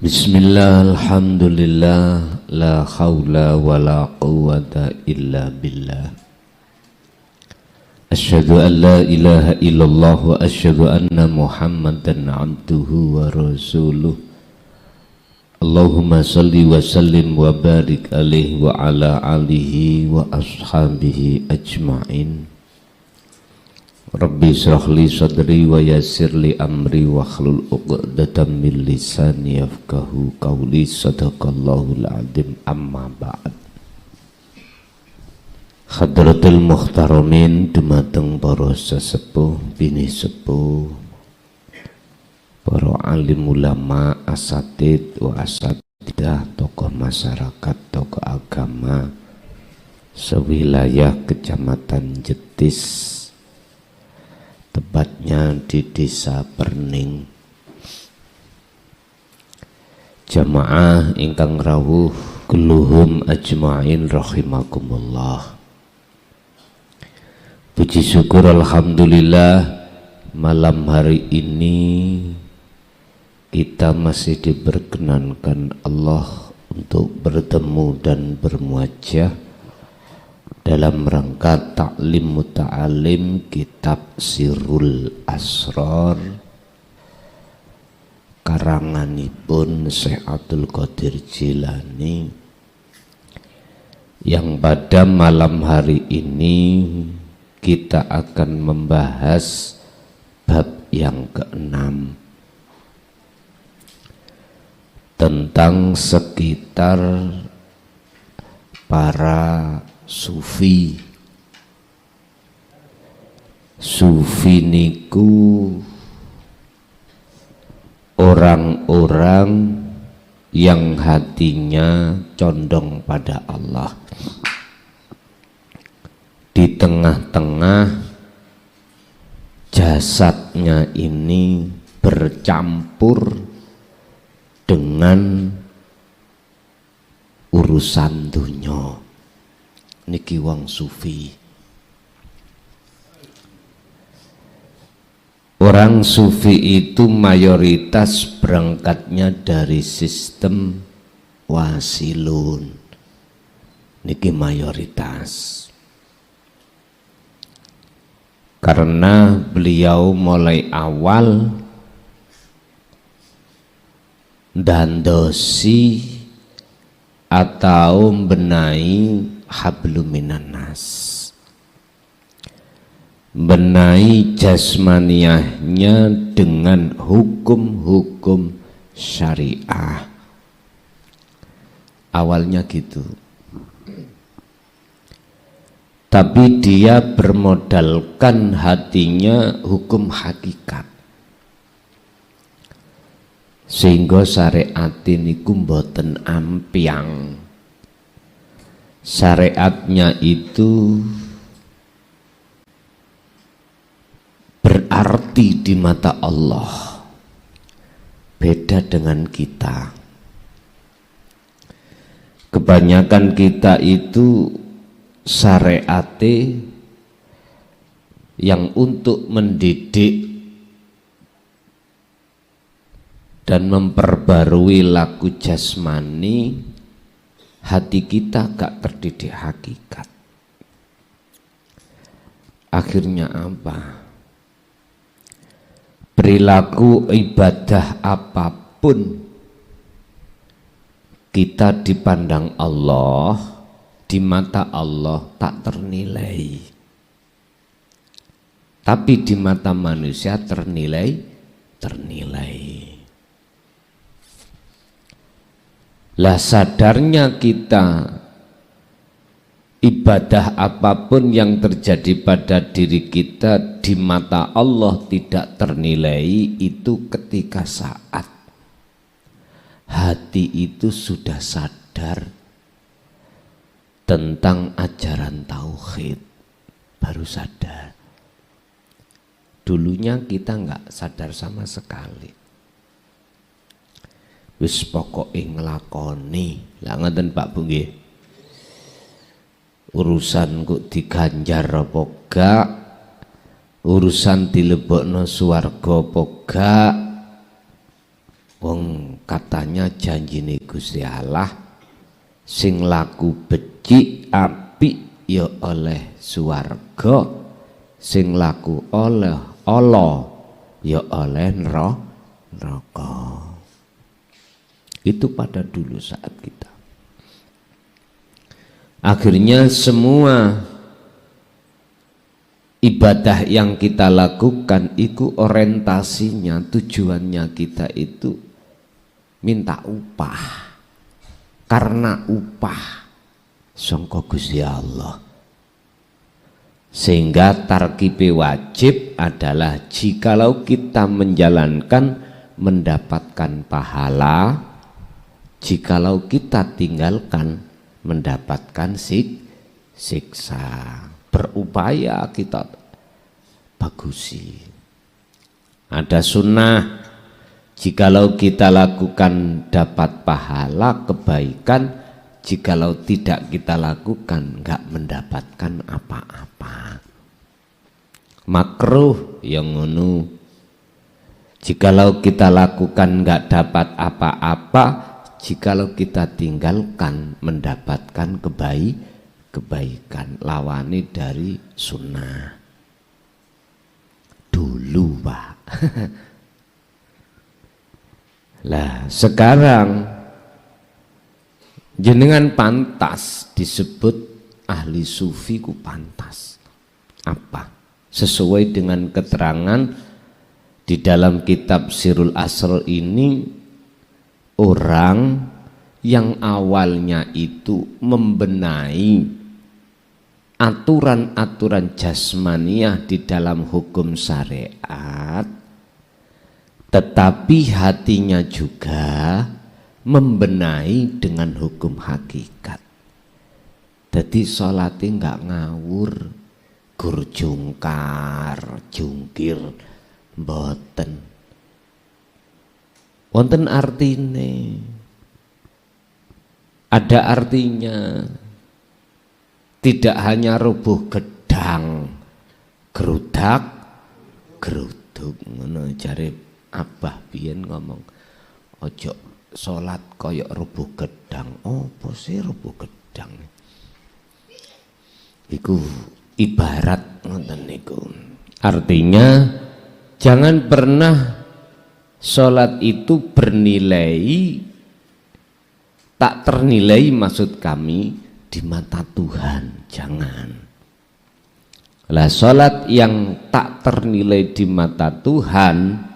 Bismillah, alhamdulillah, la khawla wa la quwwata illa billah. Asyhadu an la ilaha illallah wa asyhadu anna muhammadan abduhu wa rasuluh. Allahumma salli wa sallim wa barik alaihi wa ala alihi wa ashabihi ajma'in. Rabbi shrah li sadri wa yassir li amri wa hlul 'uqdatam min lisani yafqahu qawli. Sadaqallahul adzim. Amma ba'd. Hadratul muhtaramin dumateng para sesepuh bini sepuh, para alim ulama, asatid wa asatidah, tokoh masyarakat, tokoh agama sewilayah Kecamatan Jetis, tepatnya di Desa Perning. Jamaah ingkang rawuh kuluhum ajma'in rahimakumullah. Puji syukur alhamdulillah, malam hari ini kita masih diperkenankan Allah untuk bertemu dan bermuajah dalam rangka taklim muta'alim kitab Sirrul Asrar karanganipun Syekh Abdul Qadir Jilani, yang pada malam hari ini kita akan membahas bab yang ke-6 tentang sekitar para sufi. Sufi niku orang-orang yang hatinya condong pada Allah. Di tengah-tengah jasadnya ini bercampur dengan urusan dunya. Niki wong sufi. Orang sufi itu mayoritas berangkatnya dari sistem wasilun. Niki mayoritas. Karena beliau mulai awal dandosi atau benahi hablum minan nas, benahi jasmaniahnya dengan hukum-hukum syariah. Awalnya gitu. Tapi dia bermodalkan hatinya hukum hakikat, sehingga syariat niku mboten ampiang. Syariatnya itu berarti di mata Allah, beda dengan kita. Kebanyakan kita itu syariate yang untuk mendidik dan memperbarui laku jasmani, hati kita gak terdidik hakikat. Akhirnya apa? Perilaku ibadah apapun kita dipandang Allah, di mata Allah tak ternilai, tapi di mata manusia ternilai. Lah sadarnya kita, ibadah apapun yang terjadi pada diri kita di mata Allah tidak ternilai, itu ketika saat hati itu sudah sadar tentang ajaran tauhid, baru sadar. Dulunya kita nggak sadar sama sekali. Wis pokoke nglakoni. Lah ngoten Pak Bu nggih. Urusan kok diganjar apa gak, urusan dilebokno swarga apa gak, Wong katanya janjine Gusti Allah sing laku becik apik ya oleh swarga, sing laku oleh Allah ya oleh neraka. Itu pada dulu saat kita. Akhirnya semua ibadah yang kita lakukan itu orientasinya, tujuannya kita itu minta upah. Karena upah sangka Gusti Allah. Sehingga tarkibe wajib adalah jikalau kita menjalankan mendapatkan pahala, jikalau kita tinggalkan mendapatkan siksa. Berupaya kita bagusi. Ada sunnah, jikalau kita lakukan dapat pahala kebaikan, jikalau tidak kita lakukan enggak mendapatkan apa-apa. Makruh yang ngono, jikalau kita lakukan enggak dapat apa-apa, jikalau kita tinggalkan mendapatkan kebaikan. Lawani dari sunnah dulu, Pak. Lah sekarang jenengan pantas disebut ahli sufi ku pantas. Apa? Sesuai dengan keterangan di dalam kitab Sirul Asrar ini, orang yang awalnya itu membenahi aturan-aturan jasmaniah di dalam hukum syariat, tetapi hatinya juga membenahi dengan hukum hakikat. Jadi sholatnya enggak ngawur, gur jungkar, jungkir, mboten. Wonten artine. Ada artinya. Tidak hanya rubuh gedang, gerudak, geruduk. Ngono jare Abah biyen ngomong, ojo sholat koyok rubuh gedang. Oh, sih rubuh gedang? Iku ibarat ngoten niku. Artinya jangan pernah sholat itu bernilai, tak ternilai maksud kami di mata Tuhan. Jangan. Lah sholat yang tak ternilai di mata Tuhan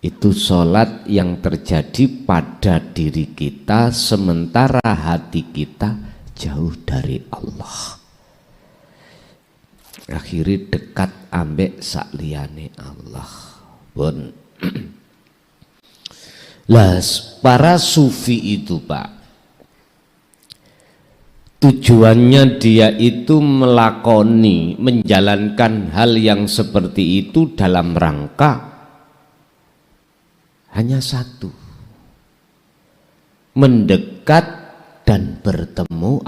itu sholat yang terjadi pada diri kita sementara hati kita jauh dari Allah. Akhirnya dekat ambek sakliyane Allah. Pun. Lah para sufi itu, Pak, tujuannya dia itu melakoni, menjalankan hal yang seperti itu dalam rangka hanya satu, mendekat dan bertemu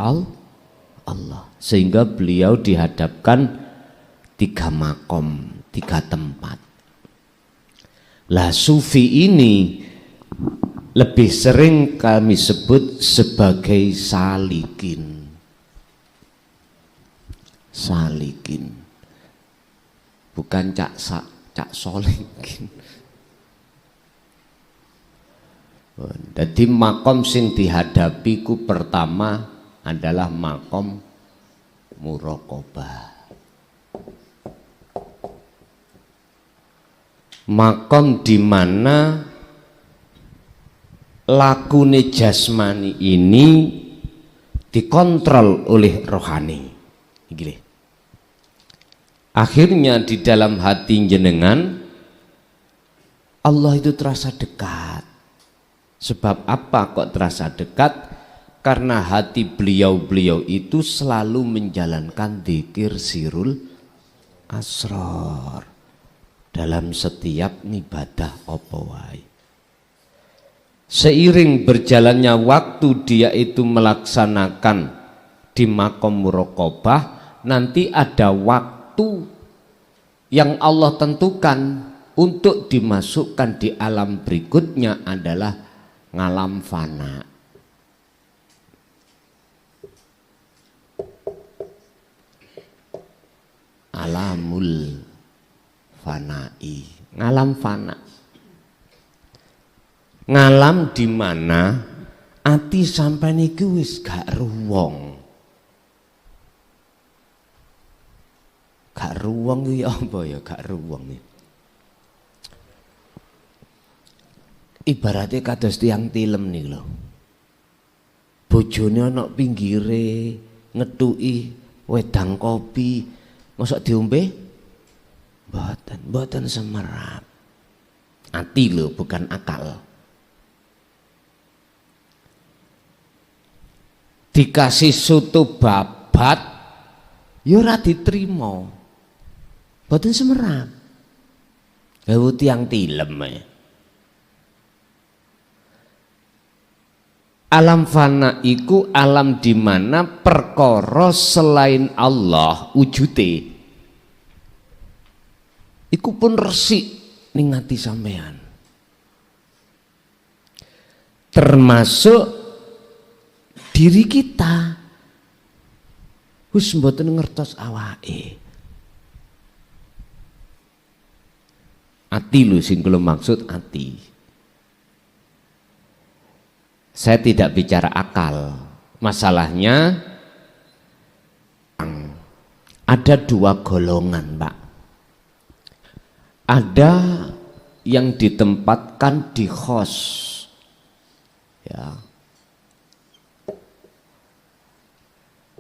Allah. Sehingga beliau dihadapkan 3 makom, 3 tempat. Lah sufi ini lebih sering kami sebut sebagai salikin. Salikin, bukan cak solikin. Jadi makom sing dihadapi ku pertama adalah makom muraqabah. Makom di mana lakune jasmani ini dikontrol oleh rohani. Gini. Akhirnya di dalam hati jenengan Allah itu terasa dekat. Sebab apa kok terasa dekat? Karena hati beliau-beliau itu selalu menjalankan dzikir sirul asrar dalam setiap ibadah apa wae. Seiring berjalannya waktu dia itu melaksanakan di makom muraqabah, nanti ada waktu yang Allah tentukan untuk dimasukkan di alam berikutnya adalah ngalam fana. Alamul fanai, ngalam fana. Ngalam di mana ati sampai niki wis gak ruwong. Gak ruwong ya apa ya gak ruwong ya. Ibaratnya kados tiang tilem nih lho. Bojone ana pinggire ngethuki wedang kopi, mosok diombe? Mboten semerap. Ati lho bukan akal. Dikasih soto babat ya ora diterima. Mboten semerap. Gawe tiang tilem ya. Alam fana iku alam di mana perkara selain Allah wujute iku pun resik ning ati sampean. Termasuk diri kita wis mboten ngertos awake. Ati lho sing kula maksud ati. Saya tidak bicara akal. Masalahnya ada dua golongan, Pak. Ada yang ditempatkan di khos, ya.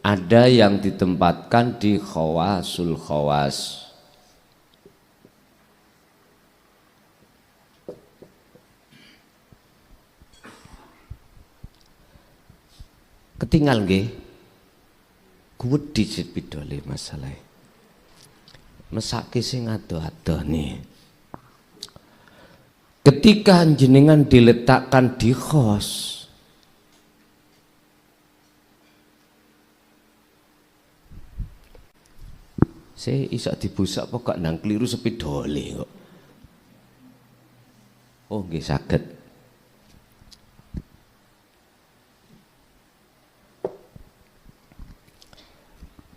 Ada yang ditempatkan di khawasul khawas. Ketinggal nggih. Kuwedi sepidole masalah. Mesake sing ado-ado nih. Ketika jenengan diletakkan di khos, saya iso dibusak pokok nang keliru sepidole kok. Oh nggih saged.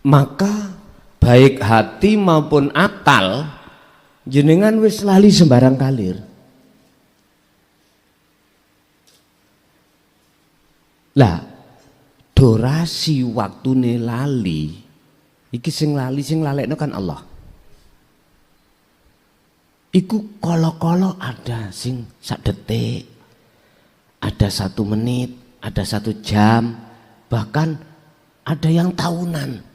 Maka baik hati maupun akal jenengan wis lali sembarang kalir. Lah durasi waktune lali iki sing lali sing lalekno kan Allah. Iku kala-kala ada sing sak detik, ada 1 menit, ada 1 jam, bahkan ada yang tahunan.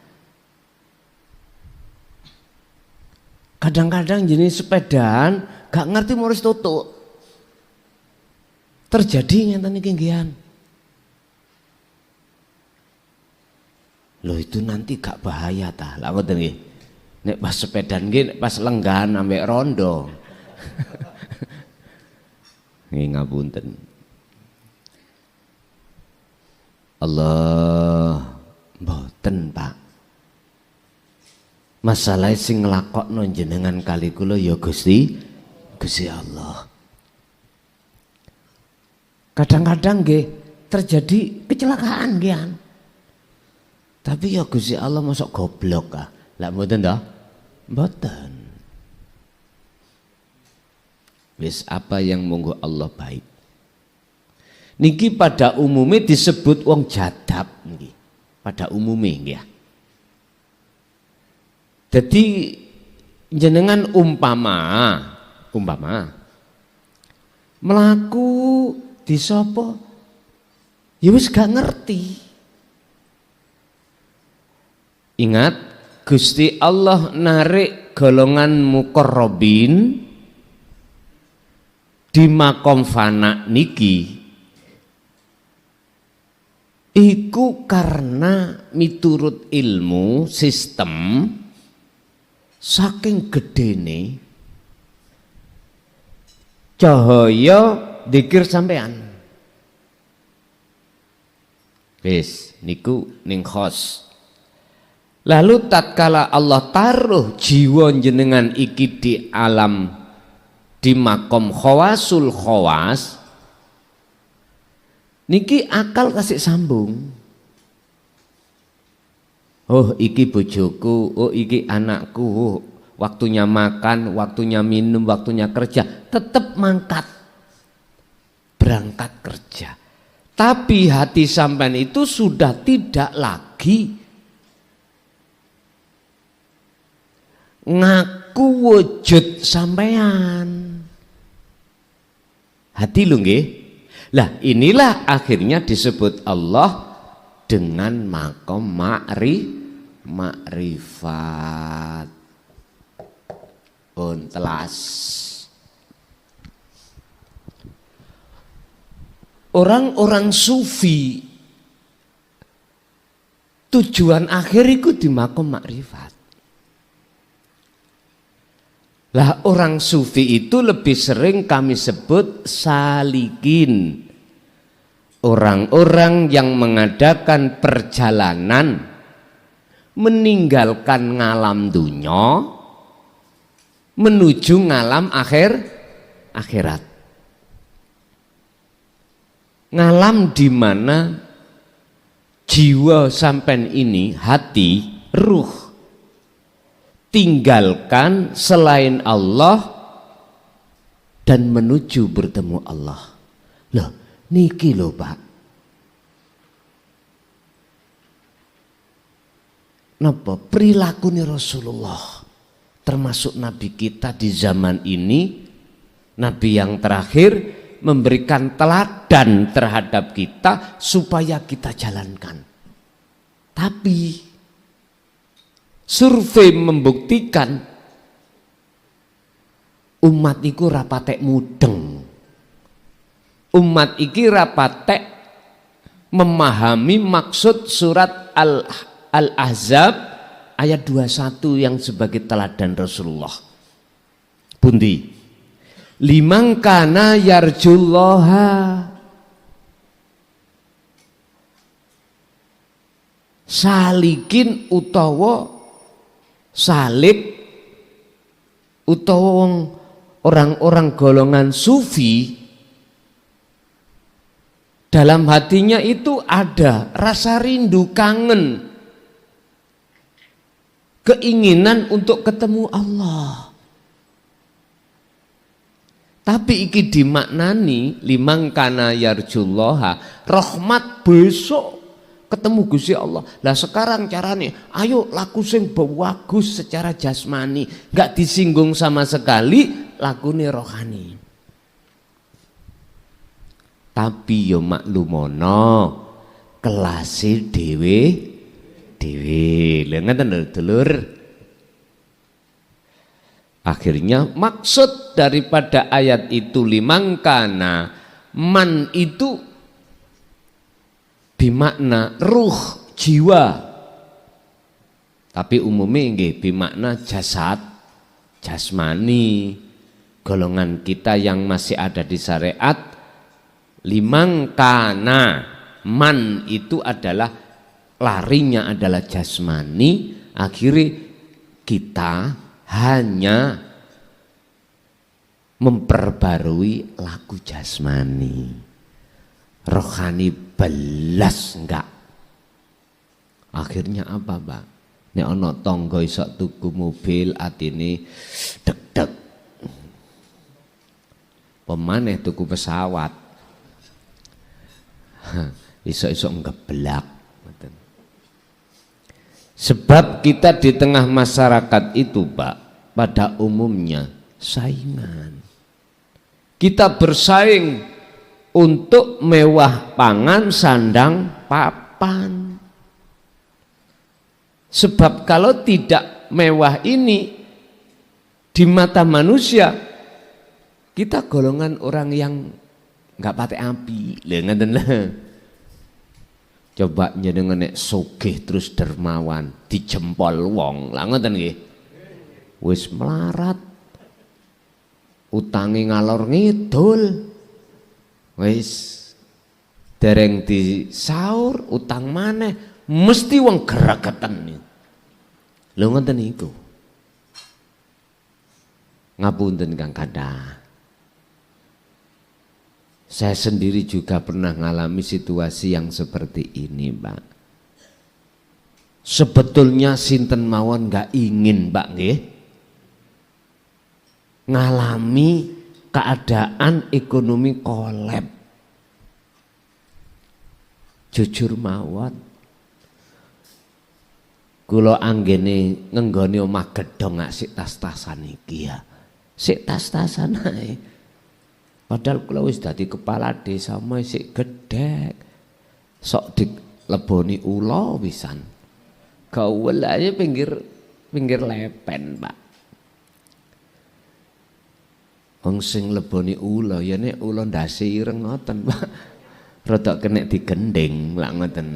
Kadang-kadang jenis sepedaan gak ngerti murus tutuk. Terjadi ngenten iki nggih. Loh itu nanti gak bahaya tah. Lah ngoten nggih. Nek pas sepedaan nggih pas lenggan ambek rondo. Nggih ngapunten. Allah mboten, Pak. Masalah sing nglakokno jenengan kali kula ya Gusti Allah. Kadang-kadang nggih terjadi kecelakaan nggih. Tapi ya Gusti Allah mosok goblok ah. Lah mboten toh? Mboten. Wis apa yang monggo Allah baik. Niki pada umumnya disebut wong jadab niki. Pada umumnya nggih. Jadi jenengan umpama melaku di sopo ya wis gak ngerti. Ingat Gusti Allah narik golongan muqarrabin di makom fana niki iku karena miturut ilmu sistem saking gedene cahaya dzikir sampean. Wis niku ning khos. Lalu tatkala Allah taruh jiwa jenengan iki di alam di makom khawasul khawas niki akal kasih sambung. Oh iki bojoku, oh iki anakku, oh, waktunya makan, waktunya minum, waktunya kerja, tetap mangkat berangkat kerja. Tapi hati sampean itu sudah tidak lagi ngaku wujud sampean. Hati lu nggih. Lah inilah akhirnya disebut Allah dengan makom makrifat. Telas. Orang-orang sufi tujuan akhir itu di makom makrifat. Lah orang sufi itu lebih sering kami sebut salikin. Orang-orang yang mengadakan perjalanan meninggalkan ngalam dunya menuju ngalam akhirat. Ngalam di mana jiwa sampean ini, hati, ruh tinggalkan selain Allah dan menuju bertemu Allah. Loh, niki loh Pak. Napa perilaku Rasulullah termasuk Nabi kita di zaman ini, Nabi yang terakhir memberikan teladan terhadap kita supaya kita jalankan. Tapi survei membuktikan umat iku rapatek mudeng. Umat iki rapatek memahami maksud surat Al-Ahzab ayat 21 yang sebagai teladan Rasulullah. Pundi? Liman kana yarjullaha salikin utawa salik utawa orang-orang golongan sufi, dalam hatinya itu ada rasa rindu, kangen, keinginan untuk ketemu Allah. Tapi iki dimaknani liman kana yarjullaha, rahmat besok ketemu Gusti Allah. Lah sekarang carane ayo laku sing bagus secara jasmani, enggak disinggung sama sekali lakune rohani. Tapi yo maklumono kelase dhewe. Lha ngeten lho dulur. Akhirnya maksud daripada ayat itu limangkana, man itu bimakna ruh, jiwa. Tapi umumnya nggih bimakna jasad, jasmani. Golongan kita yang masih ada di syariat limangkana, man itu adalah larinya adalah jasmani. Akhirnya kita hanya memperbarui laku jasmani, rohani belas enggak. Akhirnya apa Pak? Nek ana tangga isok tuku mobil atine deg-deg, pemaneh tuku pesawat isok-isok ngeblak. Sebab kita di tengah masyarakat itu Pak, pada umumnya saingan. Kita bersaing untuk mewah pangan, sandang, papan. Sebab kalau tidak mewah ini di mata manusia, kita golongan orang yang nggak patek api. Ngeten lah. Coba njenengan nek sugih terus dermawan dijempol wong. Lah ngoten nggih. Wis melarat. Utange ngalor ngidul. Wis dereng disaur utang maneh mesti wong gregeten. Lho ngoten niku. Ngapunten Kang Kada. Saya sendiri juga pernah mengalami situasi yang seperti ini, Pak. Sebetulnya sinten mawon nggak ingin, Pak, nggih, ngalami keadaan ekonomi kolab. Jujur mawon, kula anggene ngenggoni omah gedhong sik tas-tasan iki ya. Sik tas-tasan ae. Padahal kula wis dadi kepala desa sik gedhek. Sok dileboni ula pisan. Gaul aja pinggir lepen, Pak. Wong sing leboni ula ya nek ula ndase ireng ngoten, Pak. Rada kena digending lak ngoten.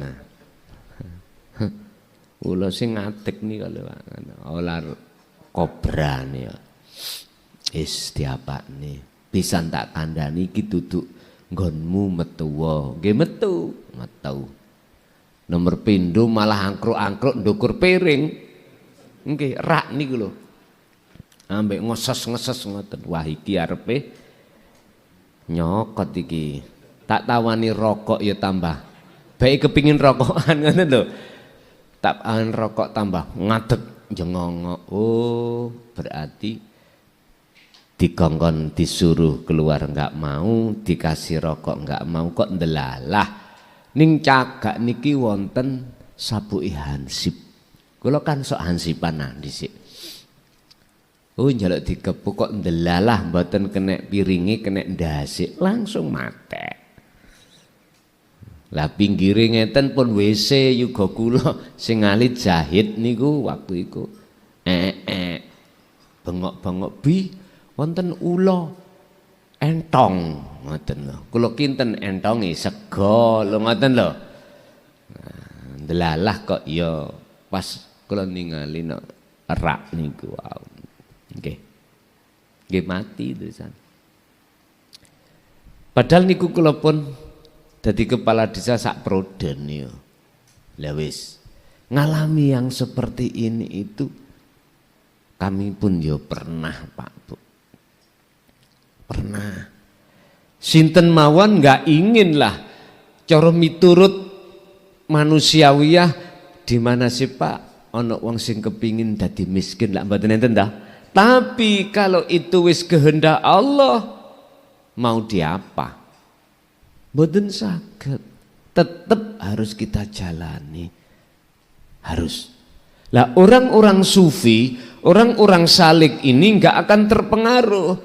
Ula sing ngatik nih kalau Pak. Olar kobra nih. Is diapakne. Pisan tak kandhani iki duduk nggonmu metu wae. Nggih metu. Nomor pindho malah angkruk-angkruk ndukur piring. Nggih, rak niku lho. Ambek ngeses-ngeses ngoten. Wah iki arepe nyokot iki. Tak tawani rokok ya tambah. Baik kepingin rokokan ngoten lho. Tak tawani rokok tambah ngadeg jengongok. Oh, berarti dikongkon disuruh keluar enggak mau, dikasih rokok enggak mau, kok ndelalah. Ning cagak niki wonten sabuki hansip. Kula kan sok hansipan dhisik. Oh njaluk dikepuk kok ndelalah mboten kena piringi, kena ndasik, langsung matek. Lah pinggire ngeten pun WC yuga kula sing alit jahit niku waktu iku. Bengok-bengok bi wonten ula entong ngoten lho. Kula kinten entonge sega lho ngoten lho. Ndelalah kok ya pas kula ningali nek erak niku wow. Nggih. Nggih mati terusan. Padahal niku kula pun dadi kepala desa sak proden ya. Lah wis ngalami yang seperti ini itu kami pun ya pernah, Pak Bu. Pernah. Sinten mawon enggak ingin lah cara miturut manusiawiyah di mana sih Pak ana wong sing kepingin dadi miskin lak mboten enten ta. Tapi kalau itu wis kehendak Allah mau diapa? Mboten saged. Tetap harus kita jalani. Harus. Lah orang-orang sufi, orang-orang salik ini enggak akan terpengaruh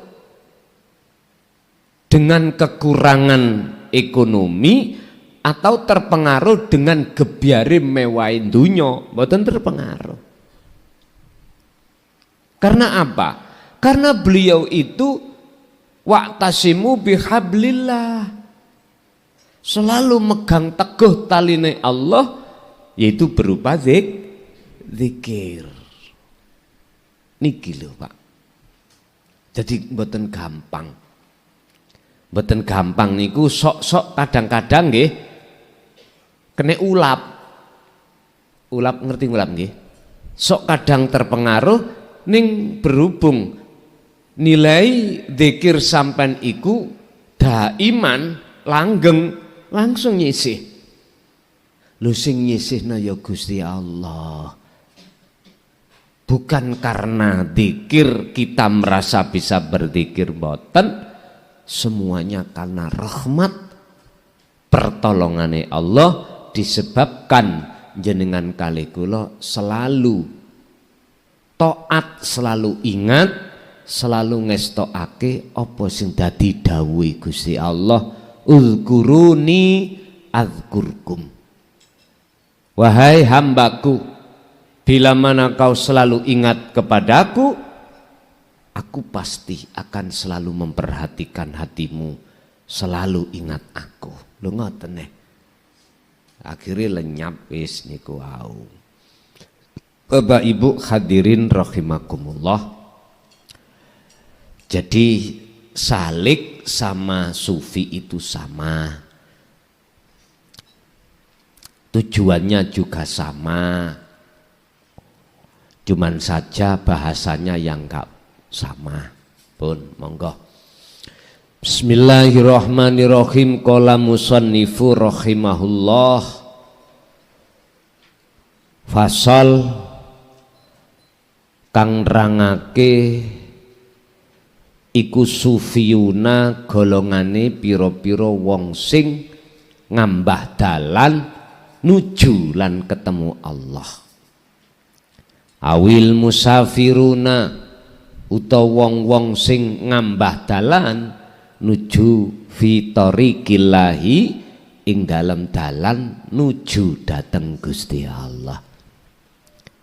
dengan kekurangan ekonomi atau terpengaruh dengan gebyare mewahi dunya, mboten terpengaruh. Karena apa? Karena beliau itu wa'tasimu bihablillah, selalu megang teguh taline Allah, yaitu berupa zikir. Niki lho Pak. Jadi mboten gampang. Mboten gampang niku sok-sok kadang-kadang nggih kena ulap. Ulap ngerti ulap nggih? Sok kadang terpengaruh ning berhubung nilai zikir sampan iku daiman langgeng langsung nyisih. Lho sing nyisihna ya Gusti Allah. Bukan karena zikir kita merasa bisa berzikir mboten, semuanya karena rahmat pertolongane Allah disebabkan jenengan kali kula selalu taat, selalu ingat, selalu ngestokake apa sing dadi dawuhe Gusti Allah, uzkuruni azkurkum. Wahai hambaku, bila mana kau selalu ingat kepadaku, aku pasti akan selalu memperhatikan hatimu, selalu ingat aku. Lho ngoten nih. Akhirnya lenyap wis niku wau. Bapak Ibu hadirin rahimakumullah. Jadi salik sama sufi itu sama. Tujuannya juga sama. Cuman saja bahasanya yang enggak sama. Pun monggo. Bismillahirrahmanirrahim. Qala musannifu rahimahullah. Fasal kang rangake iku sufiyuna golongane pira-pira wong sing ngambah dalan nuju lan ketemu Allah. Awil musafiruna utawa wong-wong sing ngambah dalan nuju fi tariqillahi ing dalam dalan nuju dateng Gusti Allah.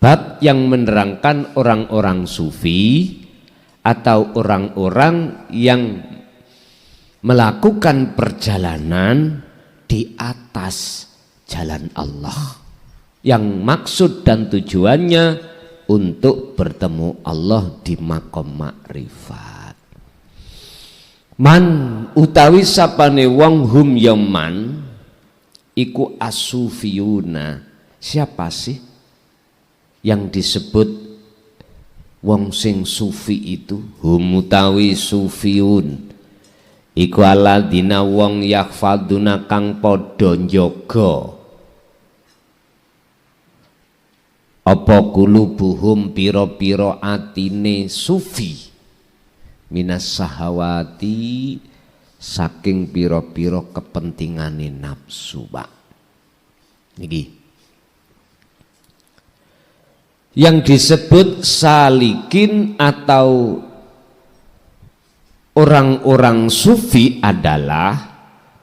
Bab yang menerangkan orang-orang sufi atau orang-orang yang melakukan perjalanan di atas jalan Allah, yang maksud dan tujuannya untuk bertemu Allah di makom makrifat. Man utawi sapane wong hum yaman iku asufiyuna. Siapa sih yang disebut wong sing sufi itu? Hum utawi sufiyun iku aladina wong yakfaduna kang padha njaga apa kulubuhum pira-pira atine sufi minas sahawati saking pira-pira kepentingane nafsu. Pak niki yang disebut salikin atau orang-orang sufi adalah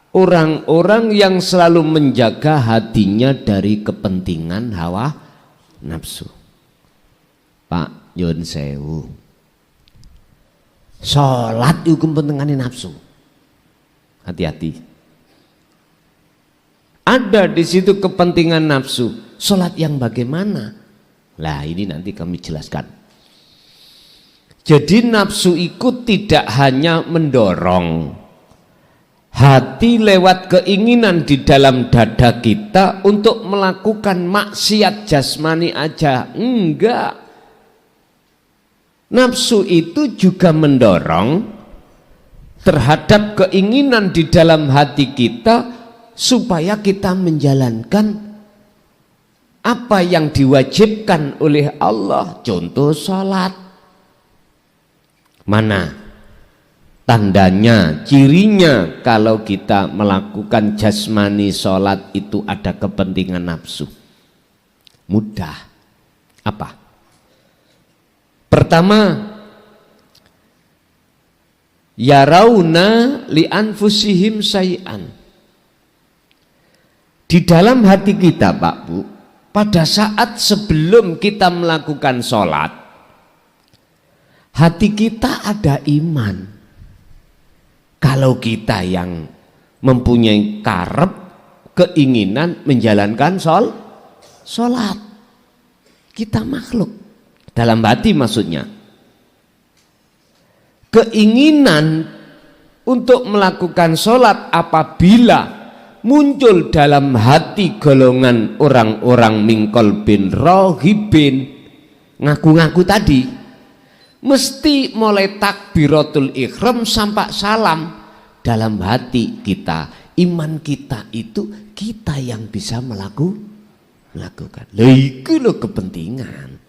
orang-orang yang selalu menjaga hatinya dari kepentingan hawa nafsu. Pak Yun Sewu, sholat hukum pentingannya nafsu. Hati-hati. Ada di situ kepentingan nafsu. Sholat yang bagaimana? Lah ini nanti kami jelaskan. Jadi nafsu itu tidak hanya mendorong hati lewat keinginan di dalam dada kita untuk melakukan maksiat jasmani aja. Enggak. Nafsu itu juga mendorong terhadap keinginan di dalam hati kita supaya kita menjalankan apa yang diwajibkan oleh Allah. Contoh sholat. Mana tandanya, cirinya kalau kita melakukan jasmani sholat itu ada kepentingan nafsu? Mudah. Apa? Pertama, yarauna li anfusihim say'an. Di dalam hati kita, Pak Bu, pada saat sebelum kita melakukan sholat, hati kita ada iman. Kalau kita yang mempunyai karep, keinginan menjalankan sholat, kita makhluk dalam hati, maksudnya keinginan untuk melakukan sholat apabila muncul dalam hati golongan orang-orang mingkol bin rohibin, ngaku-ngaku tadi, mesti mulai takbiratul ihram sampai salam. Dalam hati kita, iman kita itu kita yang bisa melakukan. Lha iku lho kepentingan.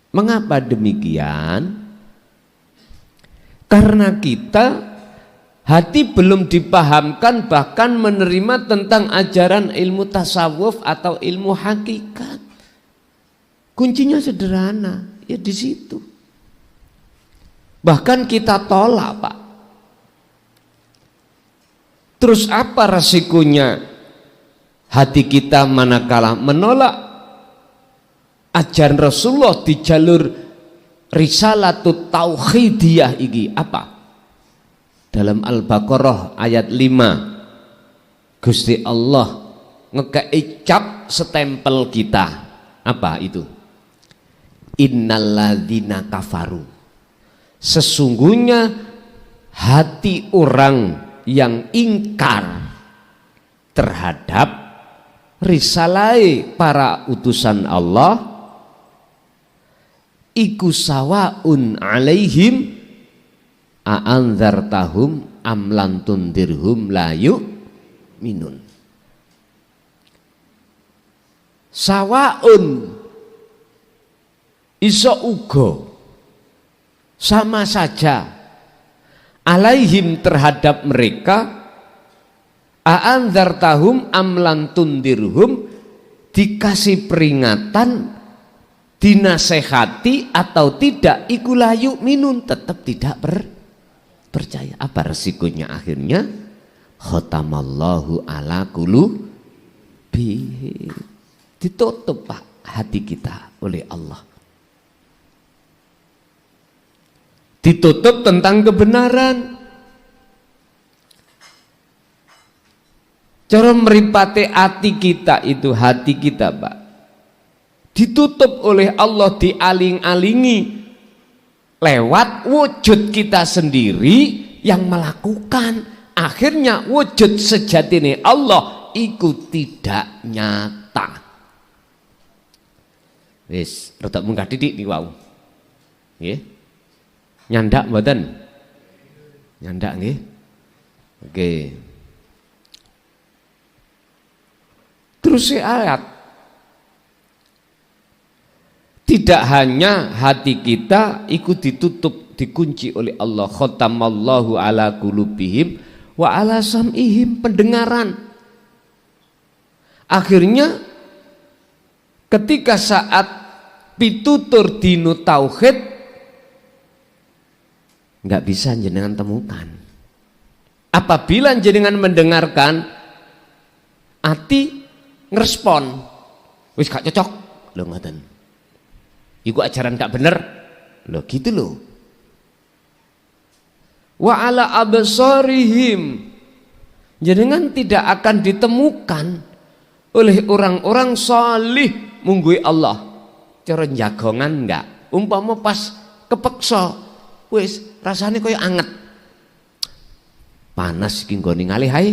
Mengapa demikian? Karena kita hati belum dipahamkan, bahkan menerima tentang ajaran ilmu tasawuf atau ilmu hakikat. Kuncinya sederhana, ya di situ. Bahkan kita tolak, Pak. Terus apa resikonya hati kita manakala menolak ajaran Rasulullah di jalur Risalatut Tauhidiyah iki? Apa? Dalam Al-Baqarah ayat 5 Gusti Allah ngekei cap stempel kita. Apa itu? Innalladzina kafaru. Sesungguhnya hati orang yang ingkar terhadap risalai para utusan Allah iku sawaun alaihim a'anzartahum am lam tundirhum la yu'minun. Sawaun iso uga sama saja alaihim terhadap mereka a'anzartahum am lam tundirhum, dikasih peringatan, dinasehati atau tidak, iku la yu'minun, tetap tidak percaya. Apa resikonya akhirnya? Khatamallahu ala qulubi. Ditutup Pak hati kita oleh Allah. Ditutup tentang kebenaran. Cara meripati hati kita itu, hati kita Pak, ditutup oleh Allah, dialing-alingi lewat wujud kita sendiri yang melakukan. Akhirnya wujud sejatine Allah itu tidak nyata. Wis, rada munggah didik niku wau. Nggih. Nyandak mboten? Nyandak nggih. Oke. Terus ayat. Tidak hanya hati kita ikut ditutup, dikunci oleh Allah. Khatamallahu ala qulubihim wa ala sam'ihim, pendengaran. Akhirnya ketika saat pitutur dinu tauhid nggak bisa jenengan temukan. Apabila jenengan mendengarkan, hati ngerespon, wis gak cocok, lho ngoten. Iku ajaran gak bener, lho gitu lho. Wa ala absarihim, jenengan tidak akan ditemukan oleh orang-orang salih munggui Allah. Cara jagongan enggak, umpama pas kepeksa wis rasane koyo anget, panas iki nggone ngalih ae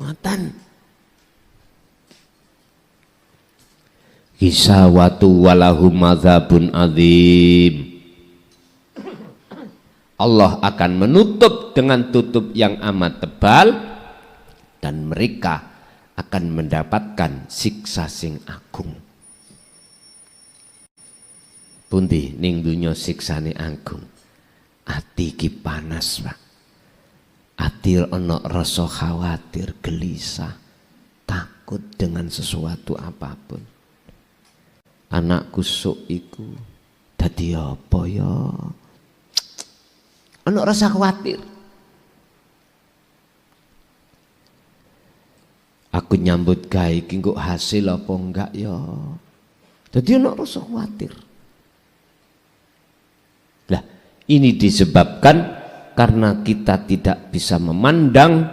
ngoten. Kisawatu walahum adzabun adzim. Allah akan menutup dengan tutup yang amat tebal, dan mereka akan mendapatkan siksa sing agung. Pundi ning dunya siksane agung. Ati ki panas Pak. Ati ana rasa khawatir, gelisah, takut dengan sesuatu apapun. Anak kusuk iku dadi apa ya? Ana rasa khawatir. Aku nyambut gawe iki kok hasil apa enggak ya? Dadi ana rasa khawatir. Lah, ini disebabkan karena kita tidak bisa memandang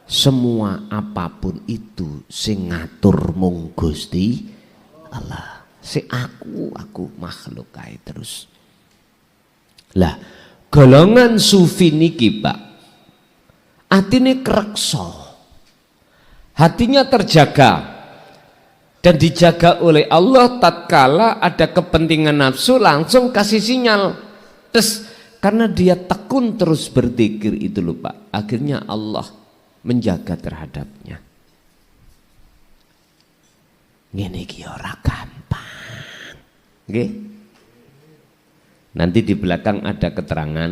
semua apapun itu sing ngatur mung Gusti Allah. Si aku makhluk kae terus. Lah, golongan sufi niki Pak, atine kreksa, hatinya terjaga dan dijaga oleh Allah. Tatkala ada kepentingan nafsu langsung kasih sinyal. Terus karena dia tekun terus berzikir itu loh Pak, akhirnya Allah menjaga terhadapnya. Ngene iki ora gampang. Nggih. Nanti di belakang ada keterangan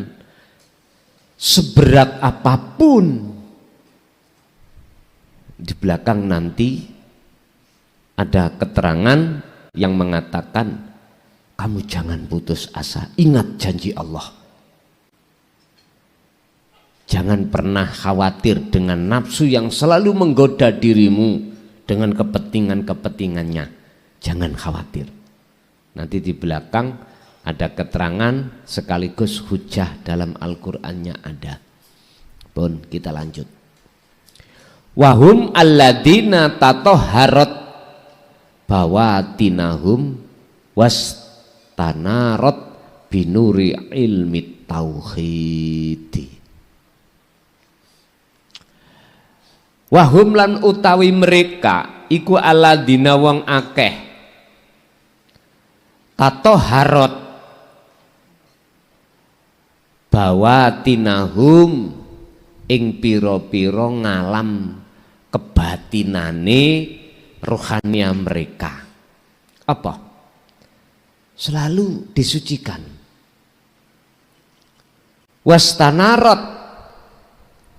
seberat apapun. Di belakang nanti ada keterangan yang mengatakan kamu jangan putus asa, ingat janji Allah. Jangan pernah khawatir dengan nafsu yang selalu menggoda dirimu dengan kepentingan-kepentingannya. Jangan khawatir. Nanti di belakang ada keterangan sekaligus hujah dalam Al-Qur'annya ada. Pun kita lanjut. Wahum alladzina tatahharat bawatinahum wastanarat binuri ilmi tauhidi. Wahum lan utawi mereka iku alladzina wong akeh tatahharat bawatinahum ing pira-pira ngalam kebatinane rohania mereka. Apa? Selalu disucikan. Wastanarat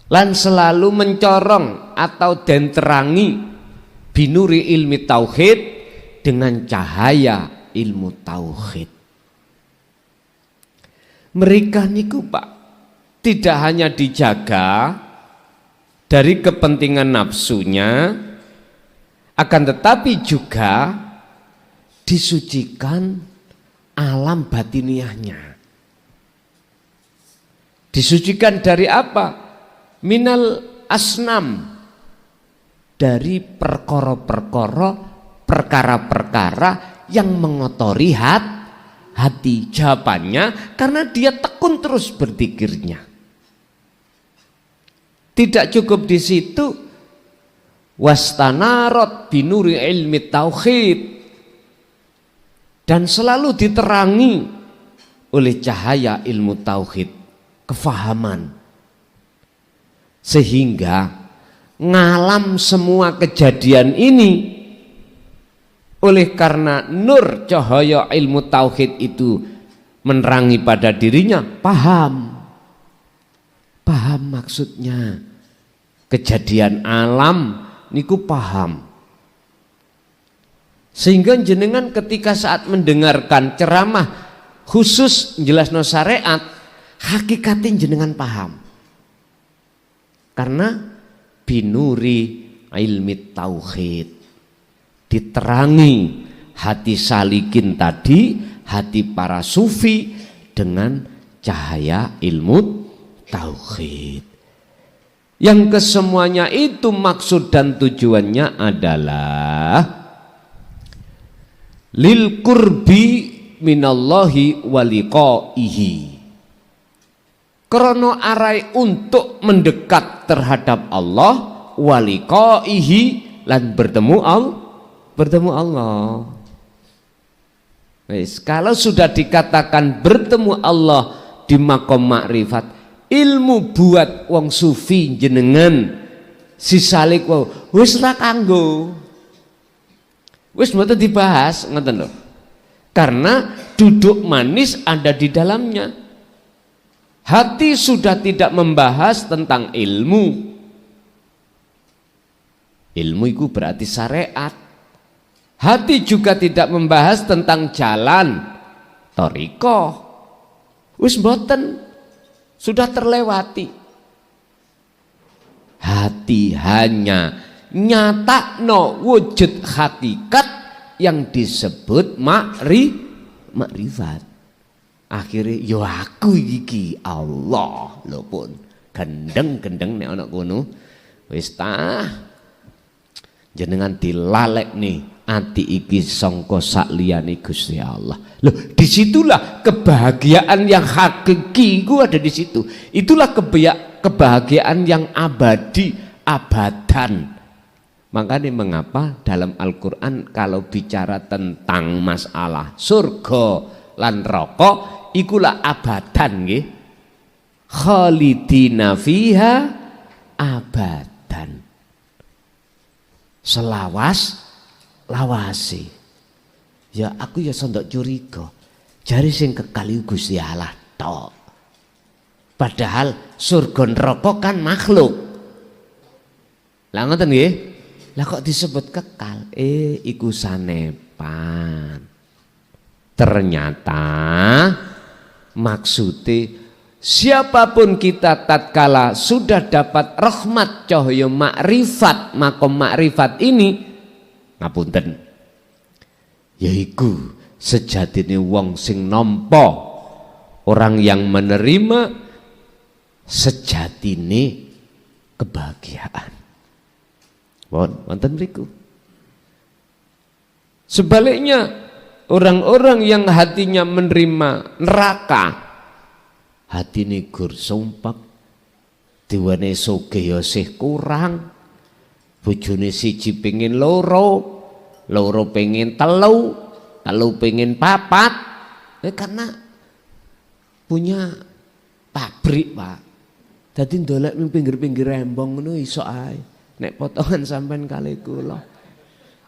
lan selalu mencorong atau den terangi binuri ilmi tauhid dengan cahaya ilmu tauhid. Mereka niku Pak tidak hanya dijaga dari kepentingan nafsunya, akan tetapi juga disucikan alam batiniahnya. Disucikan dari apa? Minal asnam, dari perkara-perkara yang mengotori hati. Jawabannya karena dia tekun terus berzikirnya. Tidak cukup di situ, wastanarat binuri ilmi tauhid, dan selalu diterangi oleh cahaya ilmu tauhid, kefahaman, sehingga ngalam semua kejadian ini oleh karena nur cahaya ilmu tauhid itu menerangi pada dirinya, paham maksudnya kejadian alam niku paham, sehingga jenengan ketika saat mendengarkan ceramah khusus jelasno syariat, hakikatin jenengan paham karena binuri ilmi tauhid, diterangi hati salikin tadi, hati para sufi dengan cahaya ilmu tauhid. Yang kesemuanya itu maksud dan tujuannya adalah lil qurbi minallahi waliqaihi, krono arai untuk mendekat terhadap Allah, waliqaihi lan bertemu Allah. Wes, kalau sudah dikatakan bertemu Allah di makom makrifat, ilmu buat wong sufi jenengan sisalik wow, wis ra kanggo, wis mboten dibahas ngoten lho, karena duduk manis ada di dalamnya. Hati sudah tidak membahas tentang ilmu itu berarti syariat. Hati juga tidak membahas tentang jalan thariqah, wis mboten, sudah terlewati. Hati hanya nyatakno wujud hakikat yang disebut makrifat. Akhirnya yo aku iki Allah lho pun gendeng-gendeng nek ana kono wis jenengan dilalek nih ati iki sangka sak liyane Gusti Allah. Loh, disitulah kebahagiaan yang hakiki itu ada di situ. Itulah kebahagiaan yang abadi, abadan. Makanya mengapa dalam Al-Quran kalau bicara tentang masalah surga lan neraka ikulah abadan nggih. Khalidina fiha abadan. Lawasi. Ya aku ya sondok curiga. Jari sing kekal Gusti Allah tok. Padahal surga neraka kan makhluk. Lah ngoten nggih? Lah kok disebut kekal? Iku sanepan. Ternyata maksudnya siapapun kita tatkala sudah dapat rahmat cahaya makrifat, makom makrifat ini, ngapunten, yaiku sejatine wong sing nampa, orang yang menerima sejatine kebahagiaan. Wonten mriku. Sebaliknya orang-orang yang hatinya menerima neraka, hatine gur sumpek, diwane sugih ya sih kurang, bojone siji pengin loro pengin telu pengin papat, karena punya pabrik, Pak. Dadi ndolek ning pinggir-pinggir rembong ngono iso ae. Nek potongan sampean kali kula.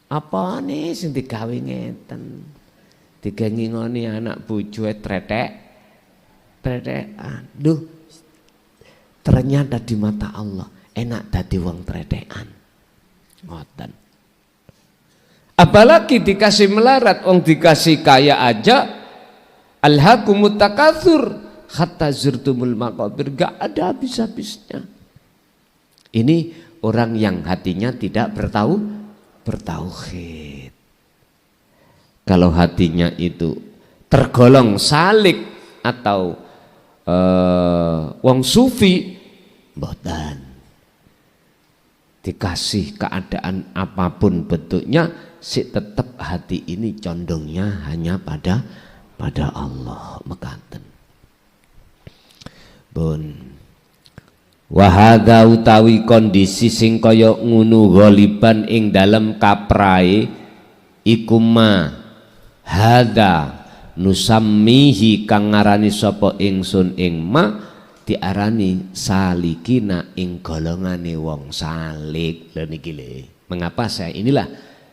Apane sing digawe ngeten? Digengingoni anak bojoe tretekan. Duh. Ternyata di mata Allah enak dadi wong tretekan. Ngoten. Apalagi dikasih melarat, wong dikasih kaya aja, alhaakumut takatsur hatta zurtumul maqabir, gak ada habis-habisnya. Ini orang yang hatinya tidak bertauhid. Kalau hatinya itu tergolong salik atau wong sufi, mboten. Dikasih keadaan apapun bentuknya, si tetap hati ini condongnya hanya pada Allah mekaten. Bun wahada utawi kondisi sing kaya ngunu ghaliban ing dalem kaprae iku ma hada nusammihi kang ngarani sapa ingsun ing ma diarani salikina ing golongane wong salik. Lha niki le mengapa saya inilah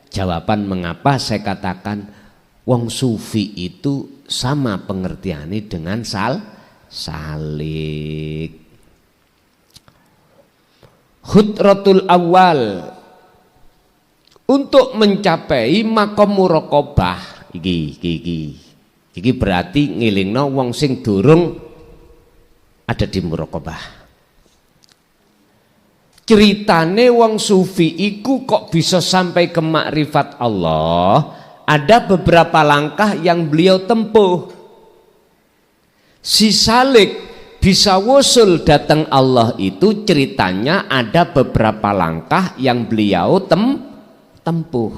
jawaban mengapa saya katakan wong sufi itu sama pengertiannya dengan salik. Khutratul awal untuk mencapai makom muraqabah iki berarti ngilingno wong sing durung ada di muraqabah. Ceritane wong sufi iku kok bisa sampai ke makrifat Allah, ada beberapa langkah yang beliau tempuh. Si salik bisa wusul datang Allah itu ceritanya ada beberapa langkah yang beliau tempuh.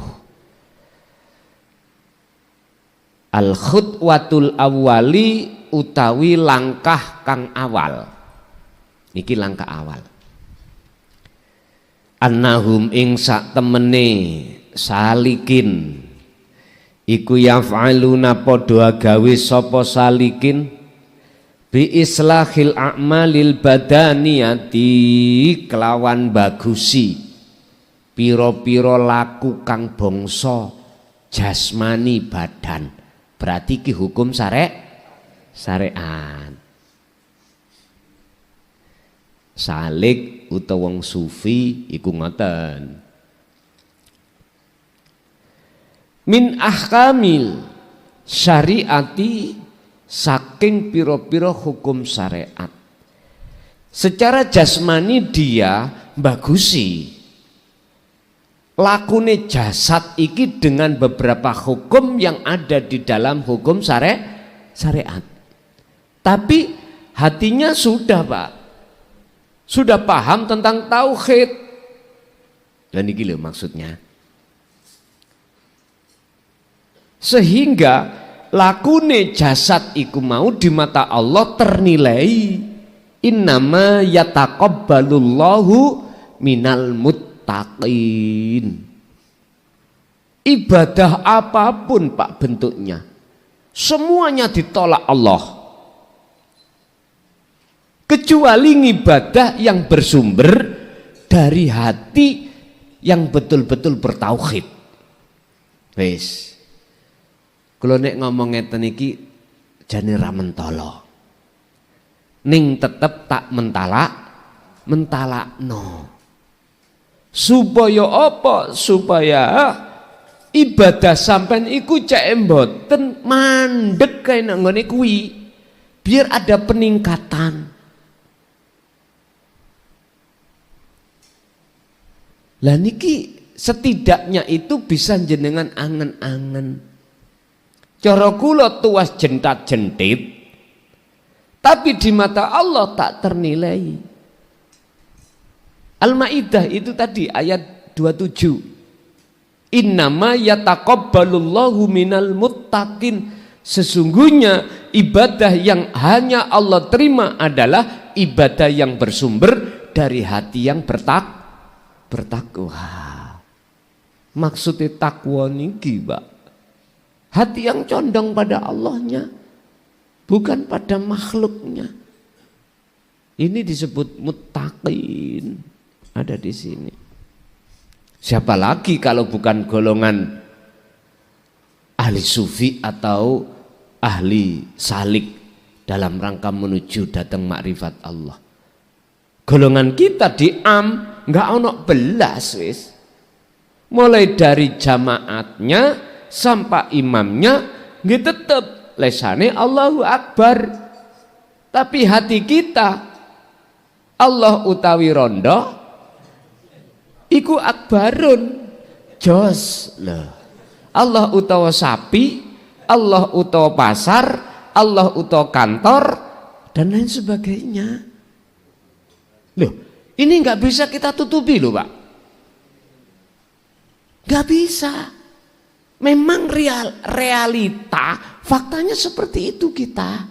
Al khutwatul awali utawi langkah kang awal. Niki langkah awal. Annahum ing sak temene salikin iku yaf'aluna padha gawe sapa salikin bi islahil a'malil badaniyati kelawan bagusi piro-piro laku kang bangsa jasmani badan. Berarti ki hukum syariat. Salik utawa wong sufi iku ngoten. Min ahkamil syariati saking piro-piro hukum syariat. Secara jasmani dia bagusi lakune jasad iki dengan beberapa hukum yang ada di dalam hukum syariat. Tapi hatinya sudah, Pak, sudah paham tentang tauhid. Dan ini loh maksudnya. Sehingga lakune jasad iku mau di mata Allah ternilai innama yataqabbalullahu minal muttaqin. Ibadah apapun, Pak, bentuknya semuanya ditolak Allah kecuali ibadah yang bersumber dari hati yang betul-betul bertauhid. Wes kalau nek ngomong ngeten iki jane ra mentala. Ning tetep tak mentalakno. Supaya apa? Supaya ibadah sampean iku cek mboten mandek kae nang ngene kuwi. Biar ada peningkatan. Lah niki setidaknya itu bisa jenengan angen-angen. Cara kula tuas jentat-jentit, tapi di mata Allah tak ternilai. Al-Maidah itu tadi ayat 27. Innama yataqabbalullahu minal muttaqin. Sesungguhnya ibadah yang hanya Allah terima adalah ibadah yang bersumber dari hati yang bertakwa. Maksudnya takwa niki, Pak, hati yang condong pada Allahnya, bukan pada makhluknya. Ini disebut muttaqin, ada di sini. Siapa lagi kalau bukan golongan ahli sufi atau ahli salik dalam rangka menuju datang makrifat Allah. Golongan kita di nggak ono belas wis. Mulai dari jamaatnya sampai imamnya nggih tetep lesane Allahu Akbar. Tapi hati kita Allah utawi rondo iku akbarun jos loh. Allah utawa sapi, Allah utawa pasar, Allah utawa kantor dan lain sebagainya. Loh, ini nggak bisa kita tutupi loh Pak. Nggak bisa. Memang realita, faktanya seperti itu kita.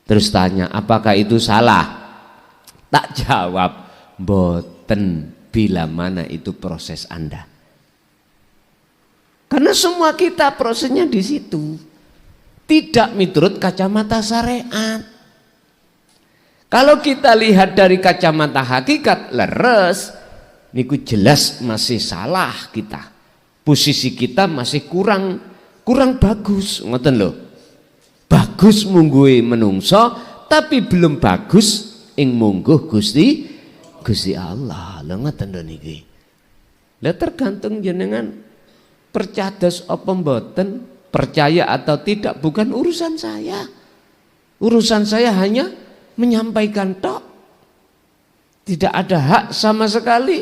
Terus tanya, apakah itu salah? Tak jawab, boten, bila mana itu proses Anda. Karena semua kita prosesnya di situ. Tidak menurut kacamata syariat. Kalau kita lihat dari kacamata hakikat, leres, niku jelas masih salah kita. Posisi kita masih kurang bagus, ngoten loh. Bagus mungguhe menungso, tapi belum bagus ing mungguh Gusti Allah. Lha ngoten lho niki. Lah tergantung jenengan percados apa mboten, percaya atau tidak bukan urusan saya. Urusan saya hanya menyampaikan tok. Tidak ada hak sama sekali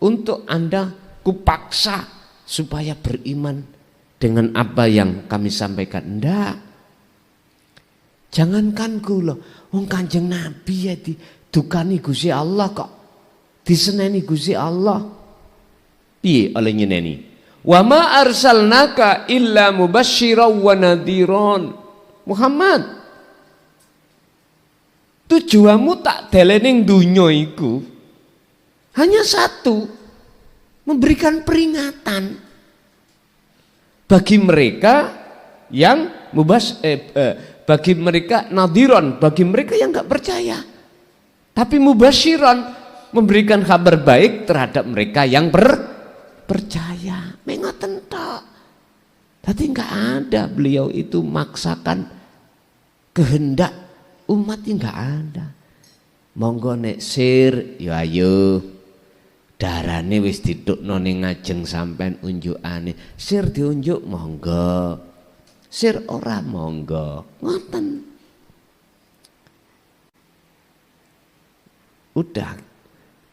untuk Anda kupaksa supaya beriman dengan apa yang kami sampaikan. Enggak. Jangankan kula, wong Kanjeng Nabi ya didukani Gusti Allah kok. Diseneni Gusti Allah. Piye oleh nyeneni? Wa ma arsalnaka illa mubasysyiran wa nadhiran. Muhammad, tujuanmu tak delening dunya iku hanya satu, memberikan peringatan bagi mereka yang bagi mereka nadhiran, bagi mereka yang enggak percaya. Tapi mubasyiran, memberikan kabar baik terhadap mereka yang percaya. Mengoten tok. Tadi enggak ada beliau itu maksakan kehendak umat, enggak ada. Monggo nek sir ya ayo. Darane wis ditukno ning ngajeng sampean unjukane. Sir diunjuk monggo. Sir ora monggo. Ngoten. Udah,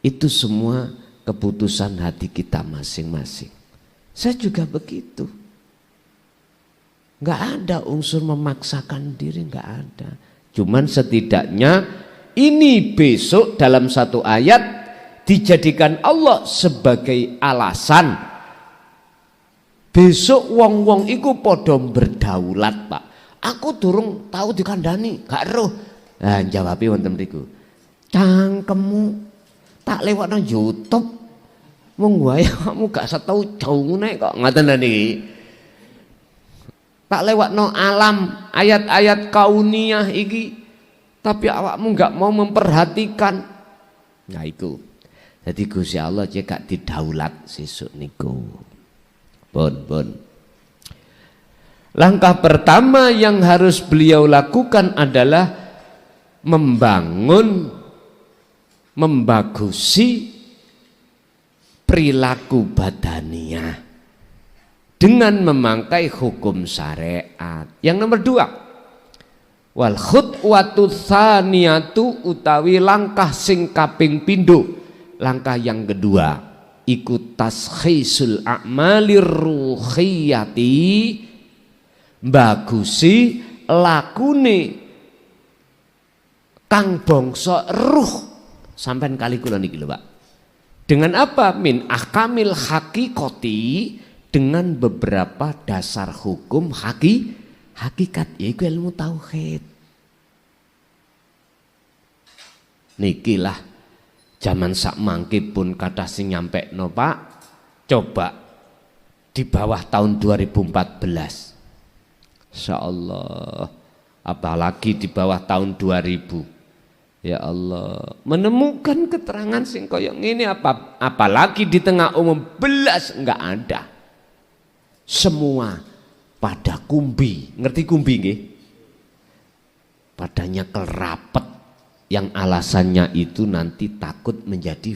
itu semua keputusan hati kita masing-masing. Saya juga begitu. Enggak ada unsur memaksakan diri, enggak ada. Cuman setidaknya ini besok dalam satu ayat dijadikan Allah sebagai alasan. Besok wong-wong iku podo berdaulat, Pak. Aku durung tahu dikandani, gak roh. Nah, jawabnya wonten mriku. Cangkemmu tak lewat nang YouTube. Wong wae kamu gak setau jauh ngene kok ngaten niki. Tak lewat no alam ayat-ayat kauniyah iki, tapi awakmu gak mau memperhatikan. Nah itu. Jadi Gusti Allah cekak didaulat sesuk niku. Pun. Langkah pertama yang harus beliau lakukan adalah membagusi perilaku badaniah dengan memangkai hukum syariat. Yang nomor 2, wal khutwatu tsaniyatu utawi langkah sing kaping pindho. Langkah yang kedua ikut tashkhisul a'malir ruhiyati, bagusi lakune kang bangsa ruh. Sampean kali kula niki lho Pak. Dengan apa? Min ahkamil hakikati, dengan beberapa dasar hukum hakikat, yaitu ilmu tauhid. Nikilah zaman sak mangke pun kathah sing nyampe no Pak. Coba di bawah tahun 2014. Insyaallah apalagi di bawah tahun 2000. Ya Allah, menemukan keterangan sing koyo ngene apalagi di tengah umum belas enggak ada. Semua pada kumbi, ngerti kumbi nggih? Padanya kelrapet yang alasannya itu nanti takut menjadi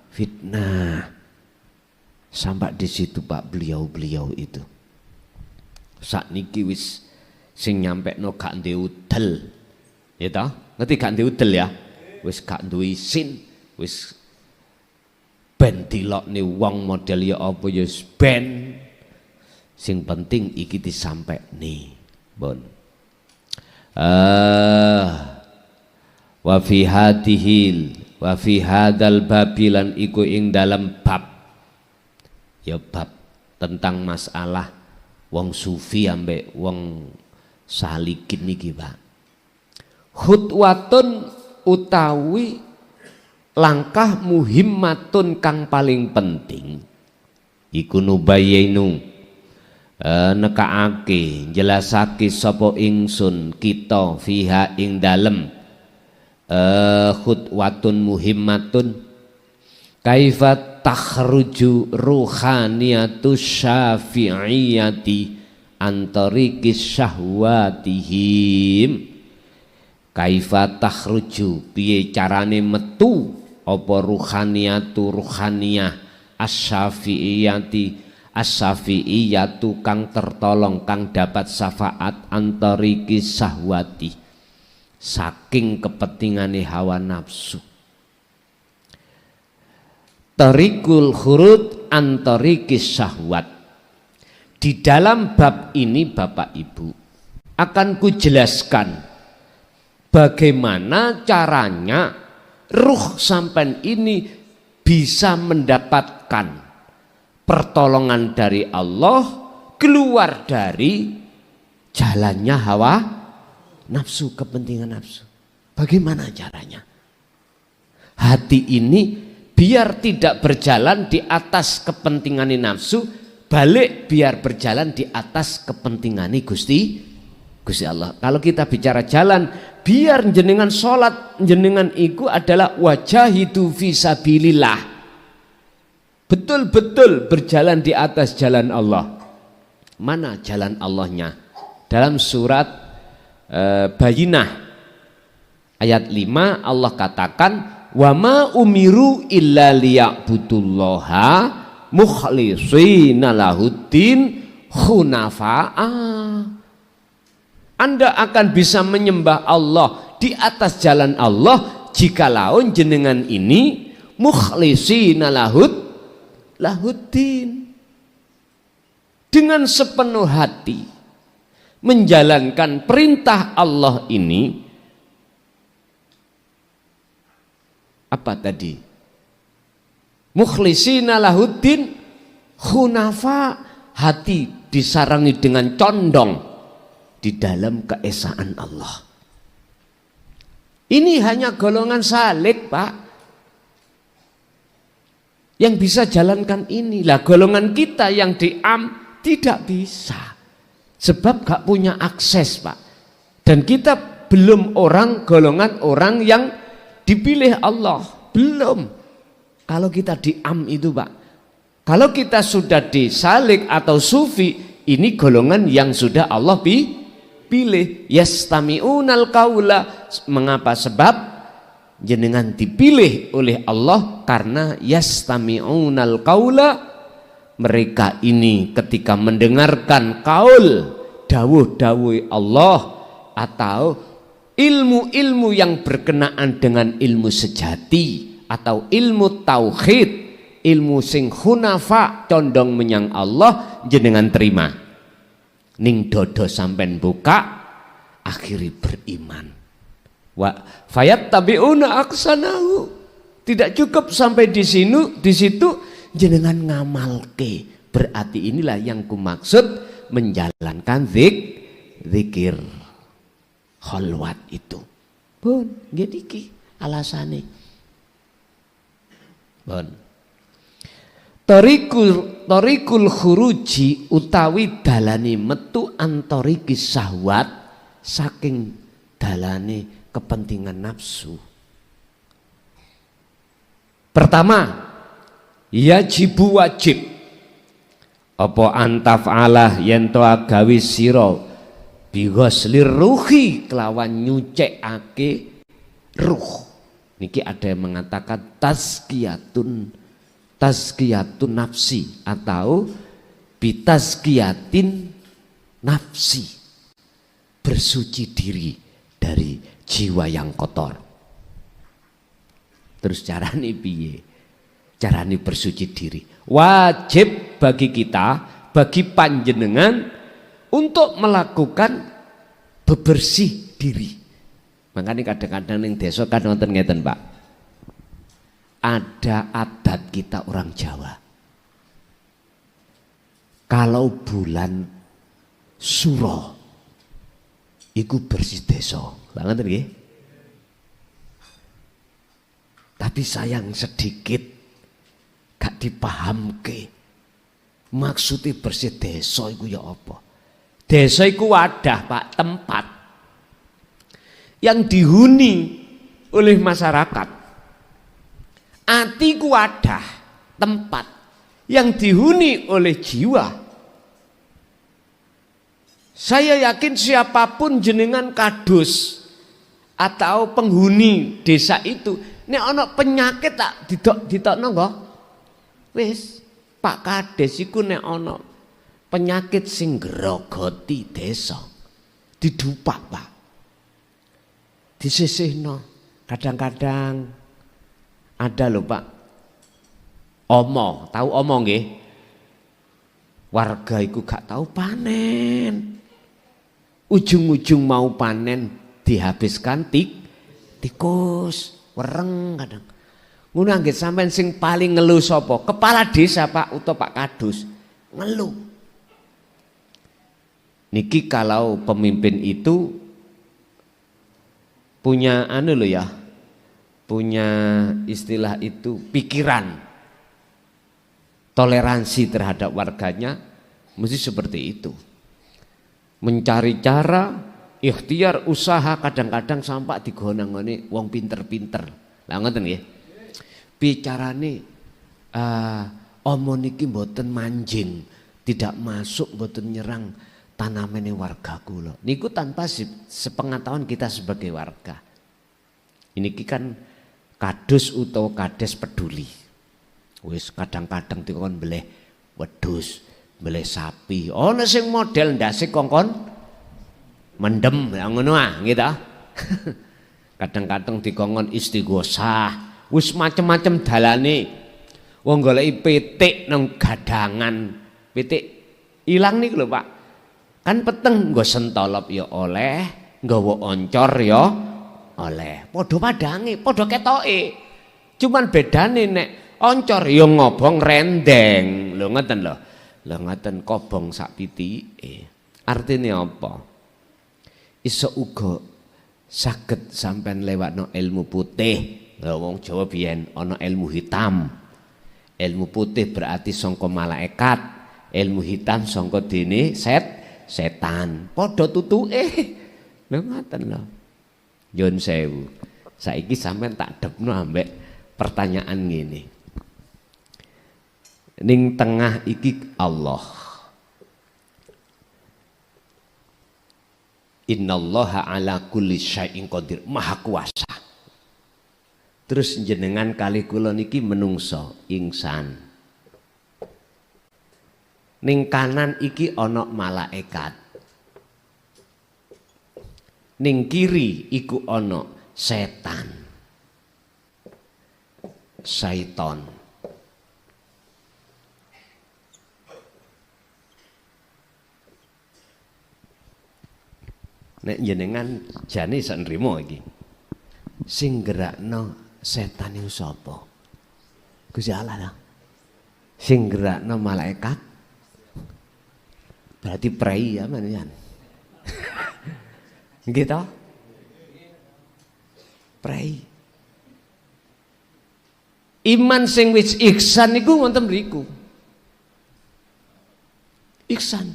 fitnah. Sampai di situ Pak beliau itu. Sakniki wis sing nyampe no gak ndek udel. Ya toh? Ngerti gak ndek udel ya? Wis gak duwe isin, wis ben dilokne wong model ya apa ya ben. Sing penting iki disampaikne. Bon. Wa fi hadal babilan iku ing dalam bab ya bab tentang masalah wong sufi ambek wong salikin niki Pak. Khutwatun utawi langkah muhimmatun kang paling penting iku nubayinu nekaake jelasake sapa ingsun kita fiha ing dalem khutwatun muhimmatun kaifa takhruju ruhaniyatu syafi'iyati antarikis syahwatihim. Kaifa takhruju piye carane metu apa ruhaniyah asy-syafi'iyatu kang tertolong kang dapat syafaat antarikis syahwati saking kepentingane hawa nafsu. Tarikul khurud antarikis syahwat. Di dalam bab ini Bapak Ibu akan kujelaskan bagaimana caranya ruh sampean ini bisa mendapatkan pertolongan dari Allah keluar dari jalannya hawa nafsu, kepentingan nafsu. Bagaimana caranya? Hati ini biar tidak berjalan di atas kepentingan nafsu, balik biar berjalan di atas kepentingan Gusti Allah. Kalau kita bicara jalan, biar jenengan sholat jenengan itu adalah wajahidu fisabilillah, betul-betul berjalan di atas jalan Allah. Mana jalan Allahnya? Dalam surat Bayyinah ayat 5 Allah katakan wa ma umiru illa liya'budullaha mukhlishina lahuddin khunafa'a. Anda akan bisa menyembah Allah di atas jalan Allah jika laun jenengan ini mukhlishina lahuddin, dengan sepenuh hati menjalankan perintah Allah ini. Apa tadi? Mukhlishina lahuddin khunafa, hati disarangi dengan condong di dalam keesaan Allah. Ini hanya golongan salik Pak yang bisa jalankan inilah. Golongan kita yang diam tidak bisa, sebab gak punya akses Pak. Dan kita belum golongan orang yang dipilih Allah, belum. Kalau kita diam itu Pak, kalau kita sudah disalik atau sufi, ini golongan yang sudah Allah pilih. Yastami'unal qaula. Mengapa? Sebab jenengan dipilih oleh Allah karena yastami'unal qaula. Mereka ini ketika mendengarkan kaul dawuh-dawuh Allah atau ilmu-ilmu yang berkenaan dengan ilmu sejati atau ilmu tauhid, ilmu sing hunafa condong menyang Allah, jenengan terima. Ning dodo sampen buka akhiri beriman. Wa fayattabi'una aksanahu. Tidak cukup sampai di situ jenengan ngamalke. Berarti inilah yang kumaksud menjalankan zikir khalwat itu. Pun nggih iki alasane. Pun Tarikul khuruji utawi dalani metu antarikis syahwat saking dalane kepentingan nafsu. Pertama, yajibu wajib apa antaf'alah yen to agawe sira bi ghuslir ruhi kelawan nyucekake ruh. Niki ada yang mengatakan tazkiyatun nafsi atau bitazkiyatin nafsi, bersuci diri dari jiwa yang kotor. Terus carane piye? Carane bersuci diri. Wajib bagi kita, bagi panjenengan untuk melakukan bebersih diri. Makanya kadang-kadang yang desa kan wonten ngeten, Pak. Ada adat kita orang Jawa. Kalau bulan Suro iku bersih desa. Lah ngoten nggih. Tapi sayang sedikit gak dipahamke. Maksudnya bersih desa iku ya apa? Desa iku wadah, Pak, tempat yang dihuni oleh masyarakat. Ati ku wadah, tempat yang dihuni oleh jiwa. Saya yakin siapapun jenengan kadus atau penghuni desa itu, nek ana penyakit tak ditokno nggih. Wis, Pak Kades iku nek ana penyakit sing grogoti desa, didupak, Pak. Disisihno. Kadang-kadang ada loh, Pak. Omo, tahu omo nggih? Warga iku gak tahu panen. Ujung-ujung mau panen dihabiskan tikus, wereng kadang. Ngono anggere sampean sing paling ngeluh sapa? Kepala desa, Pak, utawa Pak Kadus. Ngeluh. Niki kalau pemimpin itu punya anu loh ya, punya istilah itu pikiran, toleransi terhadap warganya mesti seperti itu. Mencari cara, ikhtiar, usaha, kadang-kadang sampai digonang-goni wong pinter-pinter. Lah ngoten nggih. Bicarane omong niki mboten manjing, tidak masuk, mboten nyerang tanamane warga kula. Niku tanpa sepengetahuan kita sebagai warga. Ini kan kadus utawa kades peduli. Wis kadang-kadang dikon beleh wedhus, beleh sapi. Ana sing model ndase kongkon mendem ya ngono ah, gitu. Kadang-kadang dikongkon istighosah. Wis macem-macem dalane. Wong goleki pitik nang gadangan. Pitik ilang niku lho, Pak. Kan peteng nggo sentolop ya oleh, nggawa oncor ya oleh. Padha padange, padha ketoke. Cuman bedane nek oncor ya ngobong rendeng. Lho ngoten lho. Lho ngoten kobong sak pitike. Artine apa? Iso uga saged sampean lewatno ilmu putih. Lha wong Jawa biyen ana ilmu hitam. Ilmu putih berarti sangka malaikat, ilmu hitam sangka dene setan. Padha tutuke. Lha ngoten lho. Nyun sewu. Saiki sampean tak depno ambek pertanyaan ngene. Ning tengah iki Allah. Innallaha ala kulli syai'in qadir. Maha kuasa. Terus jenengan kali kula niki menungso ingsan. Ning kanan iki ana malaikat. Ning kiri iku ana setan. Syaiton. Nek jenengan jane sak nrimo iki. Sing gerakno setan iku sapa? Gusti Allah ta. Sing gerakno malaikat. Berarti prei ya manyan. Gitu. Prei. Iman sing wis ihsan niku wonten mriku. Ihsan.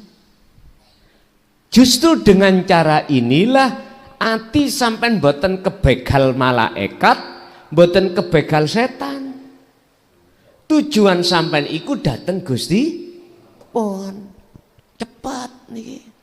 Justru dengan cara inilah ati sampean boten kebegal malaikat, boten kebegal setan. Tujuan sampean iku dateng Gusti pun cepat niki.